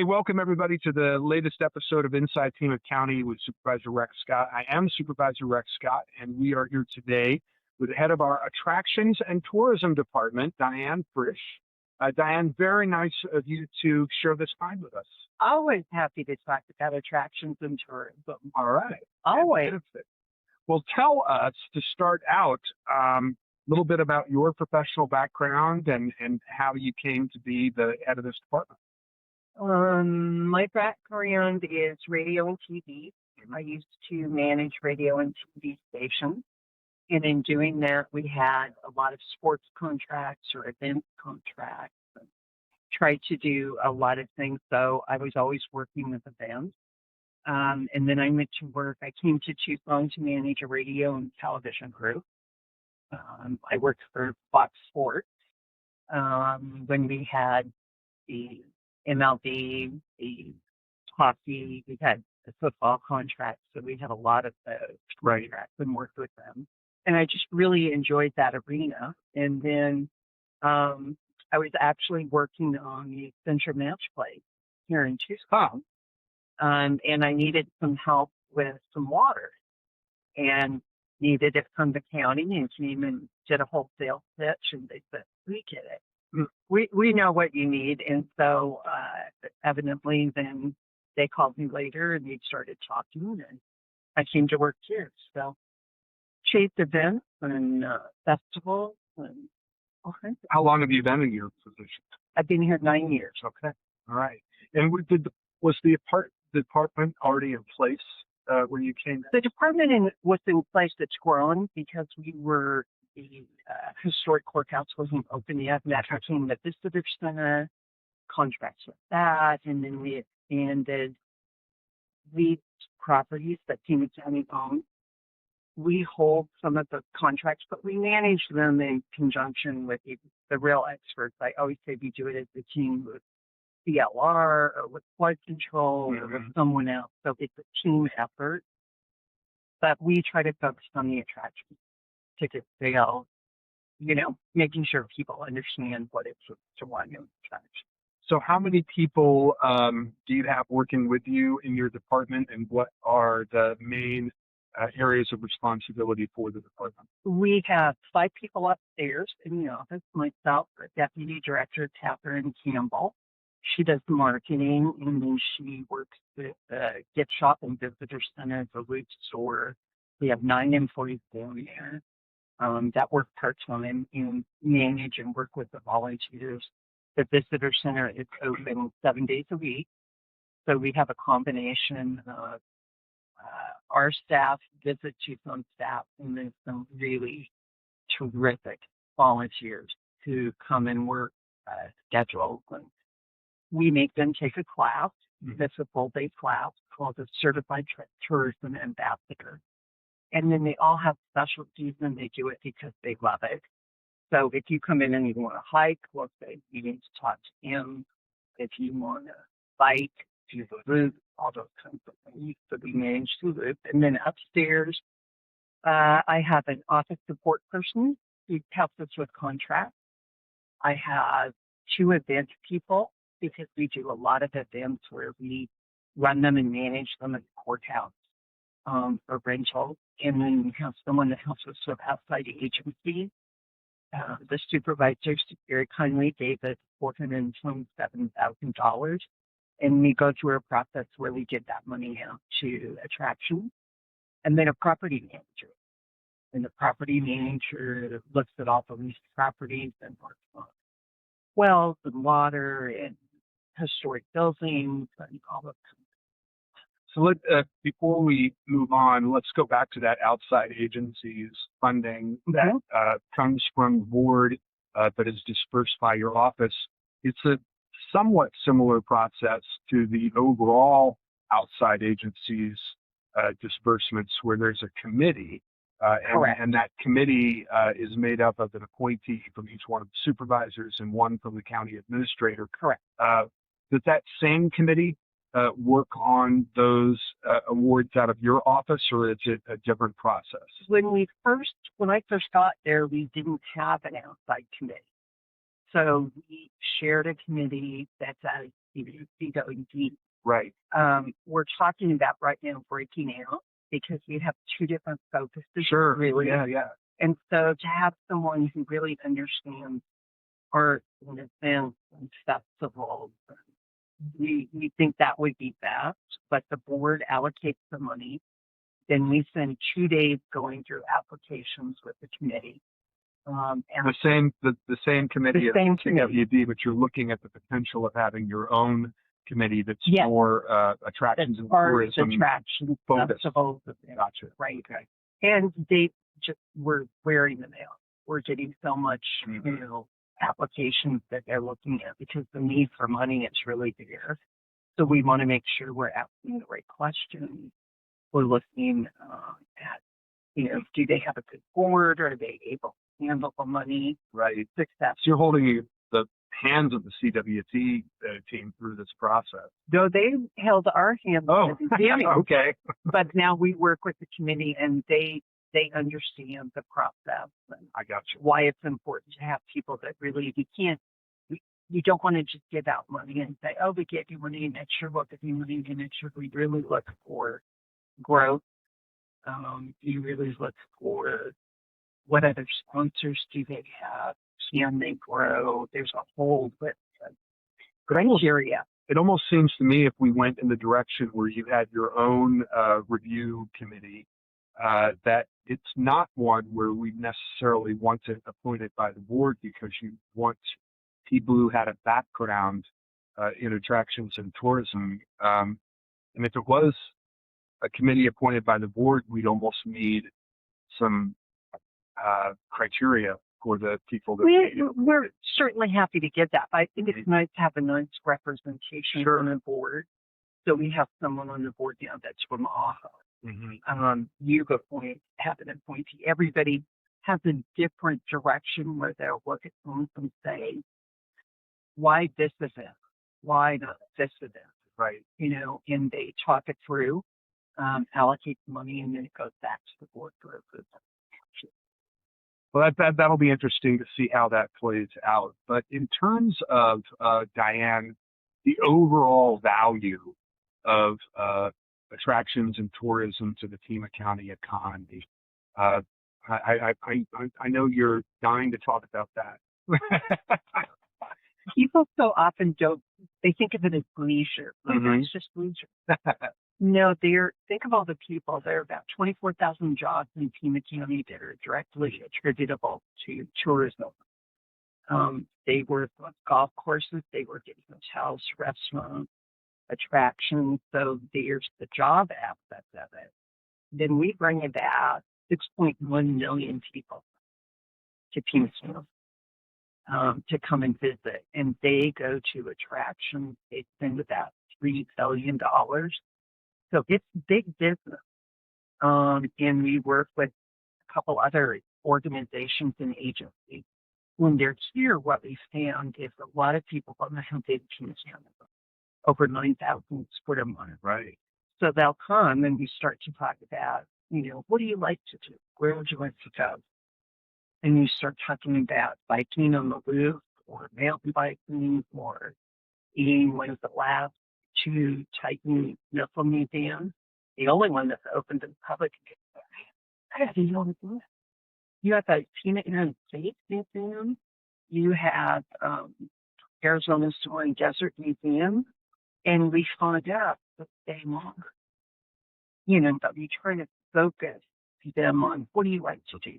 Hey, welcome everybody to the latest episode of Inside Pima County with Supervisor Rex Scott. I am Supervisor Rex Scott, and we are here today with the head of our Attractions and Tourism Department, Diane Frisch. Diane, very nice of you to share this time with us. Always happy to talk about attractions and tourism. All right. Always. Well, tell us to start out a little bit about your professional background and how you came to be the head of this department. My background is radio and TV. I used to manage radio and TV stations. And in doing that, we had a lot of sports contracts or event contracts. And tried to do a lot of things. So I was always working with events. And then I went to work. I came to Tucson to manage a radio and television group. I worked for Fox Sports when we had the MLB, the hockey, we had a football contract, so we had a lot of those contracts and worked with them. And I just really enjoyed that arena. And then I was actually working on the Center Match Play here in Tucson, and I needed some help with some water and needed it from the county, and came and did a wholesale pitch, and they said, we get it. We know what you need. And so evidently then they called me later and we started talking, and I came to work here. So shaped events and festivals and all kinds of. How long have you been in your position? I've been here 9 years. Okay. All right. And was the department already in place when you came in? The department was in place. It's grown because the historic courthouse wasn't open yet, and that became the visitor center, contracts with that, and then we expanded these properties that Pima County owns. We hold some of the contracts, but we manage them in conjunction with the real experts. I always say we do it as a team with CLR or with flood control or with someone else. So it's a team effort. But we try to focus on the attraction, ticket sales, making sure people understand what it's to want to attraction. So how many people do you have working with you in your department, and what are the main areas of responsibility for the department? We have 5 people upstairs in the office. Myself, the Deputy Director, Catherine Campbell. She does marketing, and then she works with the gift shop and visitor center, the root store. We have 9 employees down there that work part-time and manage and work with the volunteers. The visitor center is open 7 days a week. So we have a combination of our staff, Visit Tucson staff, and then some really terrific volunteers who come and work schedules. And we make them take a class. That's a full-day class called the Certified Tourism Ambassador. And then they all have specialties, and they do it because they love it. So if you come in and you want to hike, we'll say you need to talk to him. If you want to bike, do the route, all those kinds of things. So we manage the route. And then upstairs, I have an office support person who helps us with contracts. I have 2 event people because we do a lot of events where we run them and manage them at the courthouse for rentals. And then we have someone that helps us with outside agencies. The supervisor very kindly gave us $427,000. And we go through a process where we get that money out to attractions. And then a property manager. And the property manager looks at all the leased properties and works on wells and water and historic buildings and all of that. So before we move on, let's go back to that outside agencies funding that comes from the board but is dispersed by your office. It's a somewhat similar process to the overall outside agencies disbursements, where there's a committee, and that committee is made up of an appointee from each one of the supervisors and one from the county administrator. Correct. Does that same committee work on those awards out of your office, or is it a different process? When I first got there, we didn't have an outside committee. So we shared a committee that's at CWD. Right. We're talking about right now breaking out because we have two different focuses. Sure. Really. Yeah. And so to have someone who really understands art and events and festivals, we think that would be best. But the board allocates the money. Then we spend 2 days going through applications with the committee. And The same committee The same as CWD, but you're looking at the potential of having your own committee that's Yes. more attractions and arts, tourism attractions, focused. festivals, Gotcha. right? Okay. And they just were wearing them out. We're getting so much, applications that they're looking at because the need for money is really there. So we want to make sure we're asking the right questions. We're looking at, do they have a good board? Are they able to handle the money? Right. Success. So you're holding the hands of the CWT team through this process. Though they held our hands at the beginning. Okay. But now we work with the committee and they understand the process and I got you. why it's important to have people that really, you don't want to just give out money and say, oh, we get you money and next year we'll give you money and next year. We really look for growth. You really look for what other sponsors do they have? Can they grow? There's a whole list of criteria. It almost seems to me if we went in the direction where you had your own review committee, that it's not one where we necessarily want it appointed by the board because you want people who had a background in attractions and tourism. And if it was a committee appointed by the board, we'd almost need some criteria for the people that We're certainly happy to get that. I think it's nice to have a nice representation on the board. So we have someone on the board now that's from AHA. You have an appointee. Everybody has a different direction where they'll look at things and say, why this event? Why not this event? Right. And they talk it through, allocate the money, and then it goes back to the board for approval. Well, that'll be interesting to see how that plays out. But in terms of, Diane, the overall value of attractions and tourism to the Pima County economy, I know you're dying to talk about that. People so often they think of it as leisure. It's just leisure. No, think of all the people. There are about 24,000 jobs in Pima County that are directly attributable to tourism. They work on golf courses, they work in hotels, restaurants, attractions. So there's the job aspect of it. Then we bring about 6.1 million people to Pima County to come and visit. And they go to attractions. They spend about $3 billion. So it's big business. And we work with a couple other organizations and agencies. When they're here, what we found is a lot of people don't know how big Pima County is. Over 9,000 square a month. Right. So they'll come and we start to talk about, what do you like to do? Where would you like to go? And you start talking about biking on the roof or mountain biking or eating one of the last 2 Titan missile museums. The only one that's open to the public. You have the Pima United States Museum. You have Arizona Soaring Desert Museum. And we find out that they longer. But we try to focus them on what do you like to do?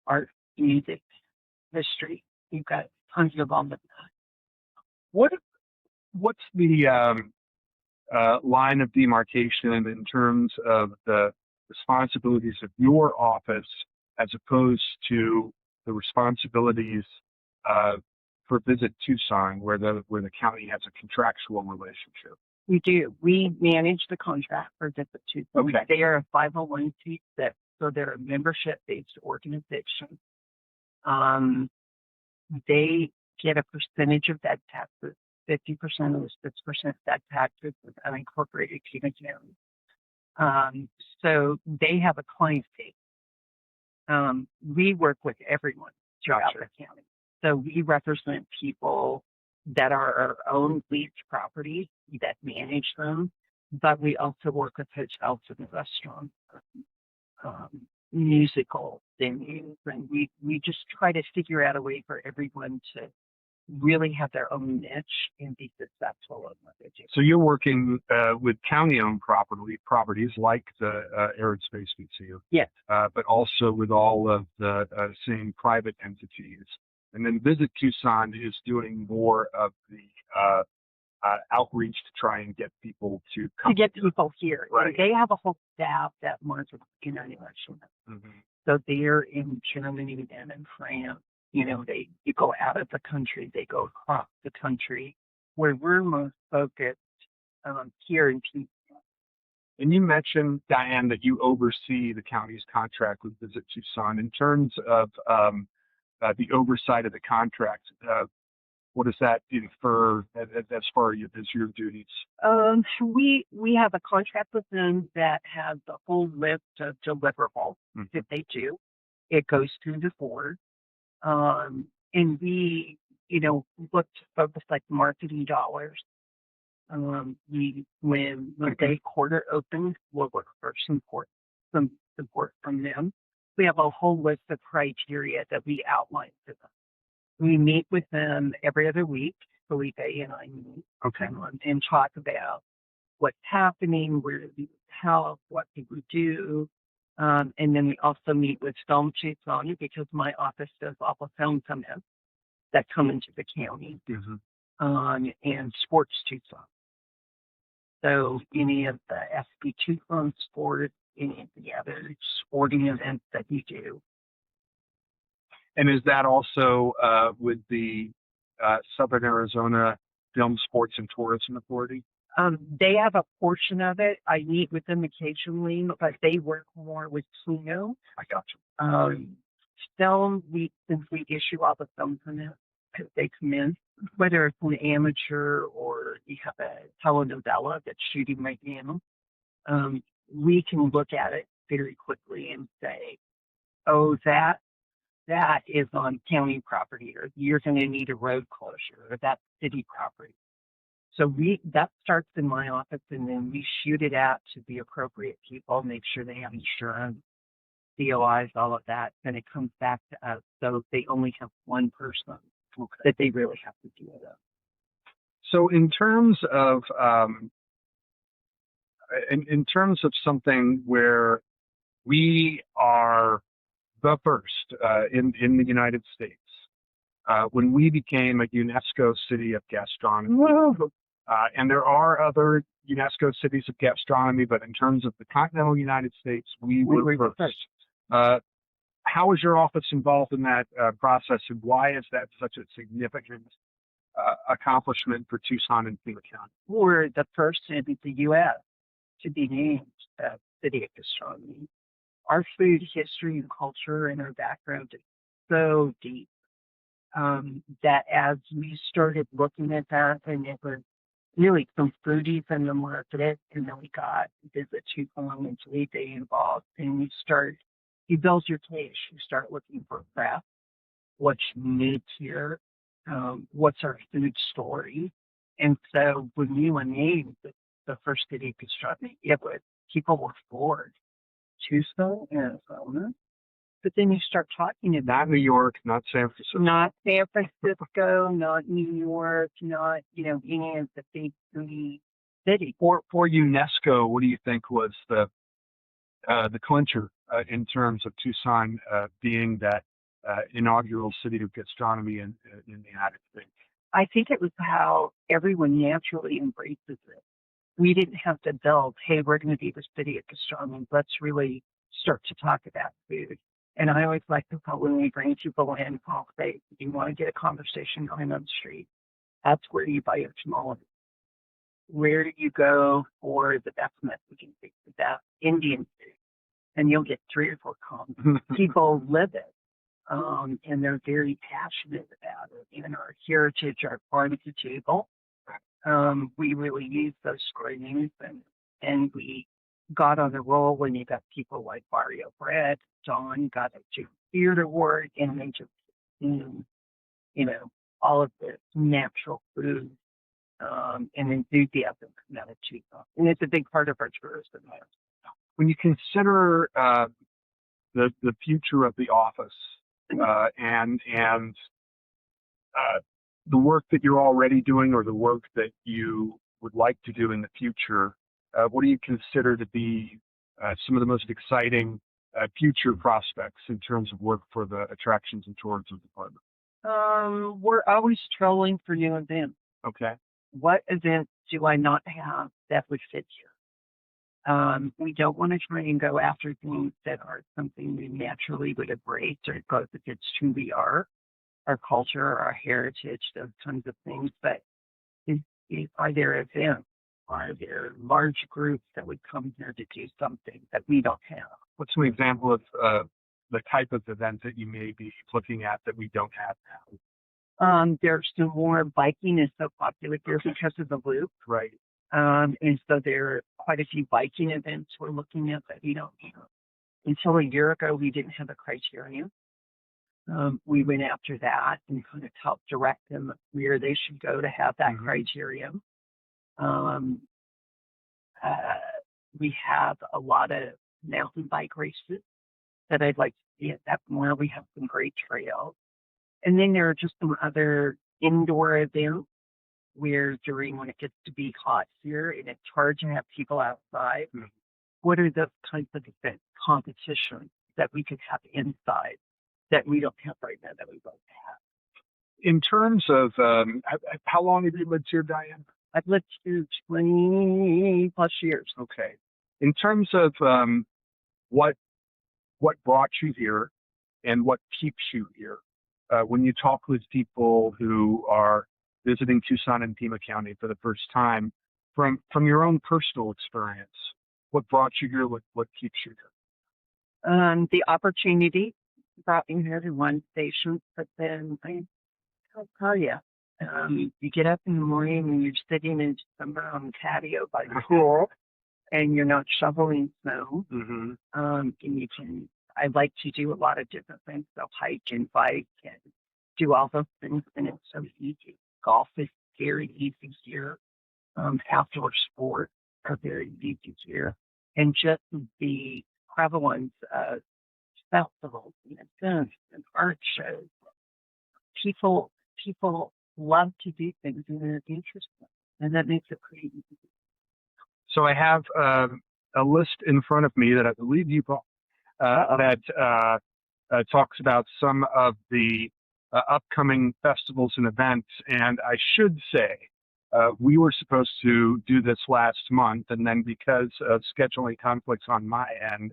Art, music, history. You've got tons of them. What's the line of demarcation in terms of the responsibilities of your office as opposed to the responsibilities for Visit Tucson, where the county has a contractual relationship? We do. We manage the contract for Visit Tucson. Okay. They are a 501c6, so they're a membership-based organization. They get a percentage of that taxes. 50% of the 6% that taxes is unincorporated Pima County. So they have a client base. We work with everyone throughout the county. So we represent people that are our own leased property that manage them, but we also work with hotels and restaurants, musical venues, and we just try to figure out a way for everyone to really have their own niche and be successful in what they do. So you're working with county-owned properties like the Arid Space Museum, Yes. but also with all of the same private entities. And then Visit Tucson is doing more of the outreach to try and get people to come. To get people here. Right. And they have a whole staff that marches in an election. Mm-hmm. So they're in Germany and in France. You know, you go out of the country, they go across the country, where we're most focused here in Tucson. And you mentioned, Diane, that you oversee the county's contract with Visit Tucson. In terms of the oversight of the contract, what does that infer as far as your duties? We have a contract with them that has a whole list of deliverables that they do. It goes through the board. And we, look to focus like marketing dollars. When they quarter opens, we'll look for some support from them. We have a whole list of criteria that we outline for them. We meet with them every other week. Felipe and I meet and talk about what's happening, where do we help, what do we do. And then we also meet with Film Tucson because my office does all the film summits that come into the county, and Sports Tucson. So any of the SB Tucson sports, any of the other sporting events that you do. And is that also with the Southern Arizona Film, Sports, and Tourism Authority? They have a portion of it. I meet with them occasionally, but they work more with Kino. I got you. Film, since we issue all the film permits, they come in, whether it's an amateur or you have a telenovela that's shooting right now, we can look at it very quickly and say, oh, that is on county property, or you're going to need a road closure, or that's city property. So that starts in my office, and then we shoot it out to the appropriate people, make sure they have insurance, DOIs, all of that. Then it comes back to us. So they only have one person that they really have to deal with. So in terms of in terms of something where we are the first in the United States, when we became a UNESCO City of Gastronomy, and there are other UNESCO cities of gastronomy, but in terms of the continental United States, we were first. How is your office involved in that process, and why is that such a significant accomplishment for Tucson and Pima County? We're the first in the U.S. to be named City of Gastronomy. Our food history and culture and our background is so deep that as we started looking at that, and it was really some foodies in the market, and then we got Visit Tucson and Felipe involved, and you build your case. You start looking for craft, what's unique here, what's our food story. And so when we were named the first city of gastronomy, people were floored. Tucson, Arizona. But then you start talking about not New York, not San Francisco. Not San Francisco, not New York, not, any of the big three cities. For UNESCO, what do you think was the clincher in terms of Tucson being that inaugural city of gastronomy in the United States? I think it was how everyone naturally embraces it. We didn't have to build, hey, we're going to be the city of gastronomy. Let's really start to talk about food. And I always like to call when we bring people in, I'll say, you want to get a conversation going on the street, that's where you buy your tamales. Where do you go for the best Mexican food, the best Indian food? And you'll get 3 or 4 comments. People live it, and they're very passionate about it. And our heritage, our farm to table, we really use those screenings, and we got on the roll when you got people like Barrio Bread. Don got a Theater Award, and they just all of the natural food and enthusiasm coming out of Tucson. And it's a big part of our tourism there. When you consider the future of the office and the work that you're already doing or the work that you would like to do in the future, what do you consider to be some of the most exciting future prospects in terms of work for the attractions and tourism department? We're always trolling for new events. Okay. What events do I not have that would fit here? We don't want to try and go after things that are something we naturally would embrace or because it's who we are, our culture, our heritage, those kinds of things. But are there events? Are there large groups that would come here to do something that we don't have? What's an example of the type of event that you may be looking at that we don't have now? There's some more biking is so popular here because of the loop. Right. And so there are quite a few biking events we're looking at that we don't have. Until a year ago, we didn't have a criterion. We went after that and kind of helped direct them where they should go to have that criterion. We have a lot of mountain bike races that I'd like to see at that more. We have some great trails. And then there are just some other indoor events where during when it gets to be hot here and it's hard to have people outside, what are the kinds of event competitions that we could have inside that we don't have right now that we both have? In terms of how long have you lived here, Diane? I've lived here 20 plus years. Okay. In terms of what brought you here and what keeps you here, when you talk with people who are visiting Tucson and Pima County for the first time, from your own personal experience, what brought you here? What keeps you here? The opportunity brought me here to one station, but then I'll tell you, you get up in the morning and you're sitting in December on the patio by the pool, and you're not shoveling snow. And you can. I like to do a lot of different things. So hike and bike and do all those things, and it's so easy. Golf is very easy here. Outdoor sports are very easy here, and just the prevalence of festivals and events and art shows. People love to do things and they're interested, and that makes it pretty easy. So I have a list in front of me that I believe you brought that talks about some of the upcoming festivals and events. And I should say, we were supposed to do this last month, and then because of scheduling conflicts on my end,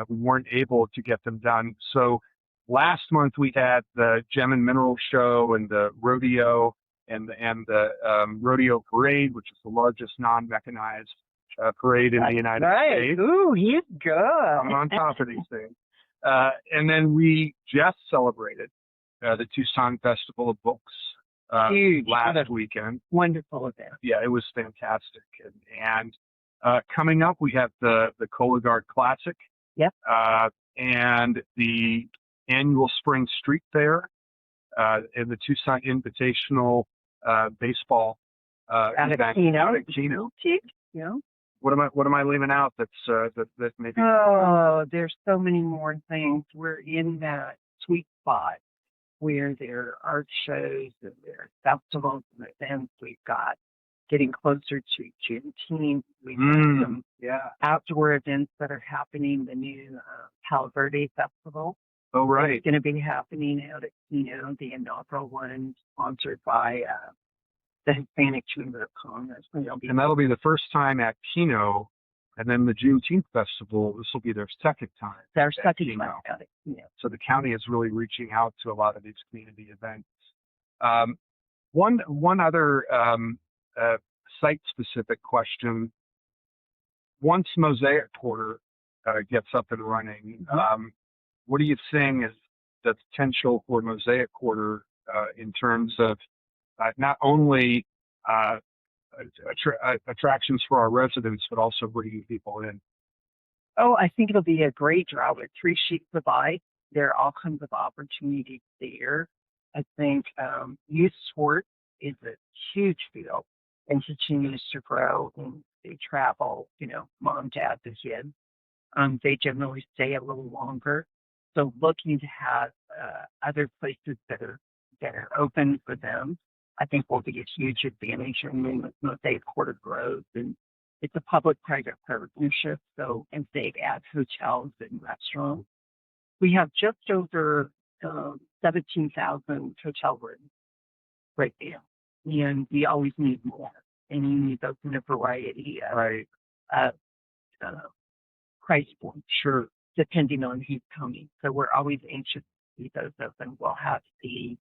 we weren't able to get them done. So last month we had the Gem and Mineral Show and the rodeo and the rodeo parade, which is the largest non-mechanized parade in the United States. Ooh, he's good. I'm on top of these things. And then we just celebrated the Tucson Festival of Books last weekend. Wonderful event. Yeah, it was fantastic. And coming up, we have the Cologuard Classic. Yep. And the annual Spring Street Fair and the Tucson Invitational baseball event. Keno. Yeah. What am I leaving out? That maybe. Oh, there's so many more things. We're in that sweet spot where there are art shows and there are festivals and events. We've got getting closer to Juneteenth. We've got some outdoor events that are happening. The new Palo Verde Festival. Oh, right. It's going to be happening out at Keno, the inaugural one, sponsored by the Hispanic Chamber of Commerce. And that'll be the first time at Keno, and then the Juneteenth Festival, this will be their second time. Their second time at Keno. So the county is really reaching out to a lot of these community events. One other site-specific question. Once Mosaic Quarter gets up and running, what are you seeing as the potential for Mosaic Quarter in terms of not only attractions for our residents, but also bringing people in? Oh, I think it'll be a great draw with 3 sheets of ice. There are all kinds of opportunities there. I think youth sport is a huge field and continues to grow. And they travel, mom, dad, the kids. They generally stay a little longer. So looking to have other places that are open for them, I think will be a huge advantage. I mean, with Mosaic Quarter growth, and it's a public-private partnership. So as they add hotels and restaurants, we have just over 17,000 hotel rooms right now, and we always need more. And you need those in a variety of Right. uh, price points, Sure. depending on who's coming. So we're always anxious to see those open. We'll have the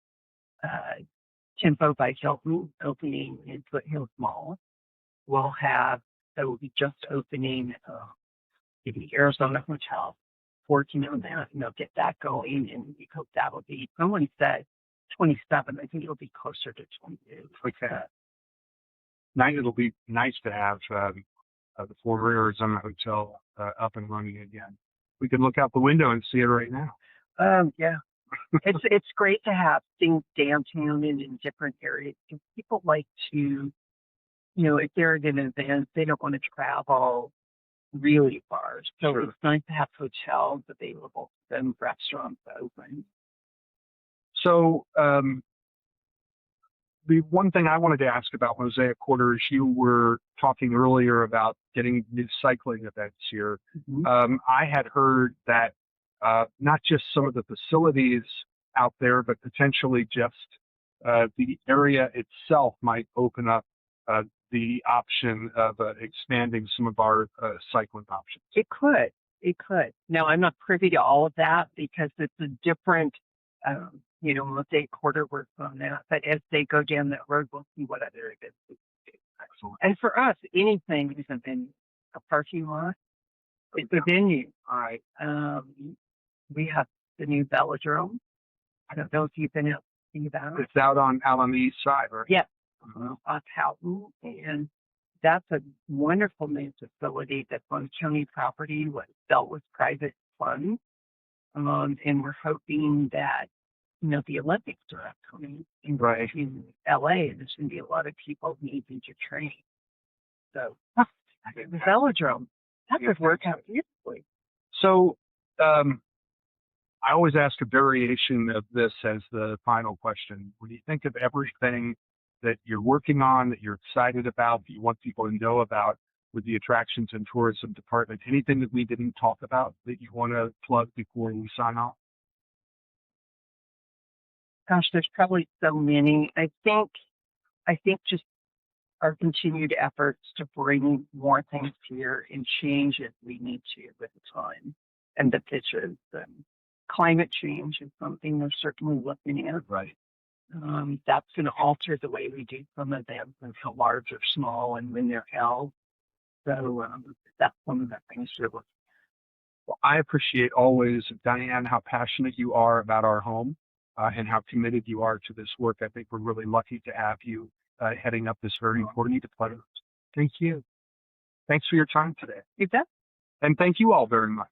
Tempo by Hilton opening in Foothills Mall. We'll have, that will be just opening the Arizona Hotel, working on that, get that going. And we hope that will be, someone said 27. I think it'll be closer to 28. Okay. It'll be nice to have the former Arizona Hotel up and running again. We can look out the window and see it right now. Yeah. It's great to have things downtown and in different areas, because people like to, if they're at an event, they don't want to travel really far. So Sure. it's nice to have hotels available and restaurants open. So the one thing I wanted to ask about Mosaic Quarter is you were talking earlier about getting new cycling events here. Mm-hmm. I had heard that not just some of the facilities out there, but potentially just the area itself might open up the option of expanding some of our cycling options. It could. Now, I'm not privy to all of that because it's a different, Mosaic Quarter works on that. But as they go down that road, we'll see what other events we can do. Excellent. And for us, anything isn't in a parking lot. It's a venue. All right. We have the new velodrome. I don't know if you've been out to see that. It's out on the east side, right? Yeah. Uh-huh. Off Houghton, and that's a wonderful new facility that's on county property, was built with private funds. And we're hoping that, the Olympics are upcoming in LA, and there's going to be a lot of people needing to train. So the velodrome, that could work out beautifully. So I always ask a variation of this as the final question. When you think of everything that you're working on, that you're excited about, that you want people to know about with the Attractions and Tourism Department, anything that we didn't talk about that you want to plug before we sign off? Gosh, there's probably so many. I think just our continued efforts to bring more things here and change as we need to with the time and the pitches. Climate change is something they're certainly looking at. Right. That's going to alter the way we do some events, and how large or small and when they're held. So that's one of the things we're looking at. Well, I appreciate always, Diane, how passionate you are about our home and how committed you are to this work. I think we're really lucky to have you heading up this very important department. Thank you. Thanks for your time today. You bet. And thank you all very much.